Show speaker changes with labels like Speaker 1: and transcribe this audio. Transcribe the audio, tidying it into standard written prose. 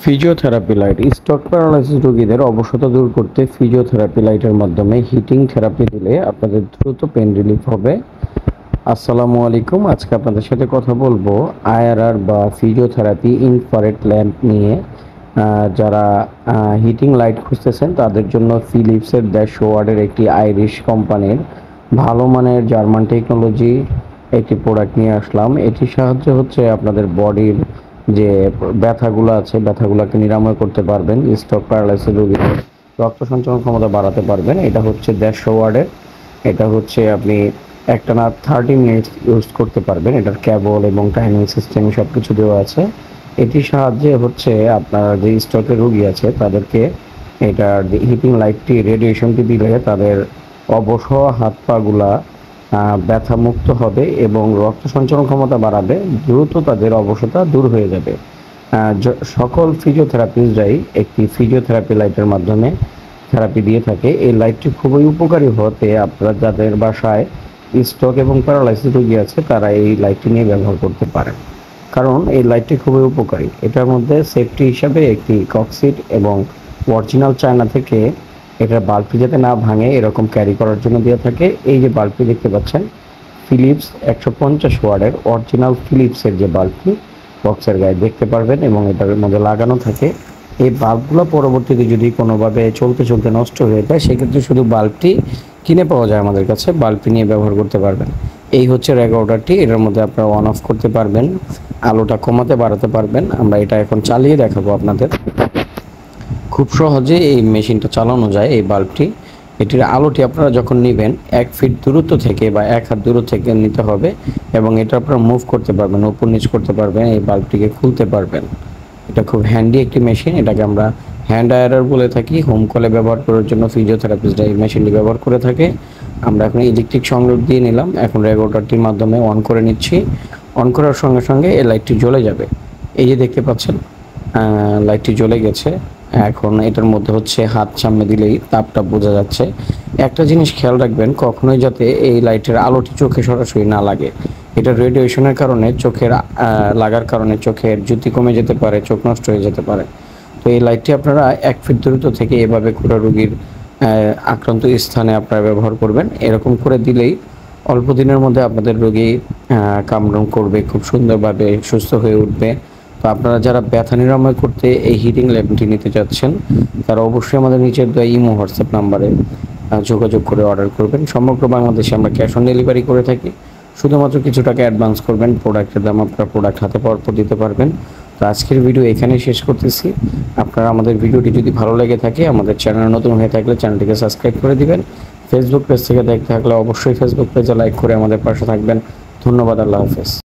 Speaker 1: Physiotherapy light stroke paralysis রোগীদের অবসাদ দূর করতে ফিজিওথেরাপি লাইটের মাধ্যমে হিটিং থেরাপি দিলে আপনাদের দ্রুত পেন রিলিফ হবে। আসসালামু আলাইকুম। আজকে আপনাদের সাথে কথা বলবো আইআরআর বা ফিজিওথেরাপি ইনফ্রারেড ল্যাম্প নিয়ে। যারা হিটিং লাইট খুঁজতেছেন তাদের জন্য ফিলিপসের 150 ওয়াটের একটি আইরিশ কোম্পানির ভালো মানের জার্মান টেকনোলজি একটি প্রোডাক্ট নিয়ে আসলাম। এটির সাহায্যে হচ্ছে আপনাদের বডির যে ব্যথাগুলো আছে ব্যথাগুলোকে নিরাময় করতে পারবেন। স্ট্রোক প্যারালাইসিস রোগীদের রক্ত সঞ্চালন ক্ষমতা বাড়াতে পারবেন। এটা হচ্ছে 150 ওয়াটের। এটা হচ্ছে আপনি একটানা 30 মিনিট ইউজ করতে পারবেন। এটার কেবল এবং টাইমিং সিস্টেম সব কিছু দেওয়া আছে। এটির সাহায্যে হচ্ছে আপনার যে স্ট্রোকের রোগী আছে তাদেরকে এটার হিটিং লাইটটি রেডিয়েশনটি দিলে তাদের অবশ হাত পাগুলা ব্যথামুক্ত হবে এবং রক্ত সঞ্চালন ক্ষমতা বাড়াবে। দ্রুত তাদের অবসাদটা দূর হয়ে যাবে। সকল ফিজিওথেরাপিস্টরাই একটি ফিজিওথেরাপি লাইটের মাধ্যমে থেরাপি দিয়ে থাকে। এই লাইটটি খুবই উপকারী হতে আপনারা যাদের বাসায় স্ট্রোক এবং প্যারালাইসিস রোগী আছে তারা এই লাইটটি নিয়ে ব্যবহার করতে পারেন, কারণ এই লাইটটি খুবই উপকারী। এটার মধ্যে সেফটি হিসাবে একটি কক্সিট এবং অরিজিনাল চায়না থেকে এটার বাল্বটি যাতে না ভাঙে এরকম ক্যারি করার জন্য দিয়ে থাকে। এই যে বাল্বটি দেখতে পাচ্ছেন ফিলিপস 150 ওয়াটের অরিজিনাল ফিলিপসের যে বাল্বটি বক্সের গায়ে দেখতে পারবেন এবং এটার মধ্যে লাগানো থাকে। এই বাল্বগুলো পরবর্তীতে যদি কোনোভাবে চলতে চলতে নষ্ট হয়ে যায় সেক্ষেত্রে শুধু বাল্বটি কিনে পাওয়া যায় আমাদের কাছে, বাল্বটি নিয়ে ব্যবহার করতে পারবেন। এই হচ্ছে রেগুলেটরটি। এটার মধ্যে আপনারা অন অফ করতে পারবেন, আলোটা কমাতে বাড়াতে পারবেন। আমরা এটা এখন চালিয়ে দেখাবো আপনাদের। খুব সহজে এই মেশিনটা চালানো যায়। এই বাল্বটি এটির আলোটি আপনারা যখন নেবেন 1 ফিট দূরত্ব থেকে বা 1 হাত দূরত্ব থেকে নিতে হবে এবং এটা আপনারা মুভ করতে পারবেন, উপর নিচ করতে পারবেন, এই বাল্বটিকে খুলতে পারবেন। এটা খুব হ্যান্ডি একটি মেশিন। এটাকে আমরা হ্যান্ড আয়ারার বলে থাকি। হোম কলে ব্যবহার করার জন্য ফিজিওথেরাপিস্টরা এই মেশিনটি ব্যবহার করে থাকে। আমরা এখন ইলেকট্রিক সংযোগ দিয়ে নিলাম। এখন রেগুলেটরটির মাধ্যমে অন করে নিচ্ছি। অন করার সঙ্গে সঙ্গে এই লাইটটি জ্বলে যাবে। এই যে দেখতে পাচ্ছেন লাইটটি জ্বলে গেছে। এখন এটার মধ্যে হচ্ছে হাত সামনে দিলেই তাপটা বোঝা যাচ্ছে। একটা জিনিস খেয়াল রাখবেন, কখনোই যাতে এই লাইটের আলোটি চোখে সরাসরি না লাগে। এটা রেডিয়েশনের কারণে চোখের লাগার কারণে চোখের জ্যোতি কমে যেতে পারে, চোখ নষ্ট হয়ে যেতে পারে। তো এই লাইটটি আপনারা 1 ফিট দূরত্ব থেকে এভাবে করে রোগীর আক্রান্ত স্থানে আপনারা ব্যবহার করবেন। এরকম করে দিলেই অল্প দিনের মধ্যে আপনাদের রোগী কামড় করবে, খুব সুন্দরভাবে সুস্থ হয়ে উঠবে। তো আপনারা যারা ব্যথা নিরাময় করতে এই হিটিং ল্যাম্পটি নিতে চাচ্ছেন তারা অবশ্যই আমাদের নিচের দেওয়া ইমো হোয়াটসঅ্যাপ নাম্বারে যোগাযোগ করে অর্ডার করবেন। সমগ্র বাংলাদেশে আমরা ক্যাশ অন ডেলিভারি করে থাকি। শুধুমাত্র কিছু টাকা অ্যাডভান্স করবেন, প্রোডাক্টের দাম আপনারা প্রোডাক্ট হাতে পাওয়ার পর দিতে পারবেন। তো আজকের ভিডিও এখানেই শেষ করতেছি। আপনারা আমাদের ভিডিওটি যদি ভালো লেগে থাকে, আমাদের চ্যানেল নতুন হয়ে থাকলে চ্যানেলটিকে সাবস্ক্রাইব করে দিবেন। ফেসবুক পেজ থেকে দেখতে থাকলে অবশ্যই ফেসবুক পেজে লাইক করে আমাদের পাশে থাকবেন। ধন্যবাদ। আল্লাহ হাফেজ।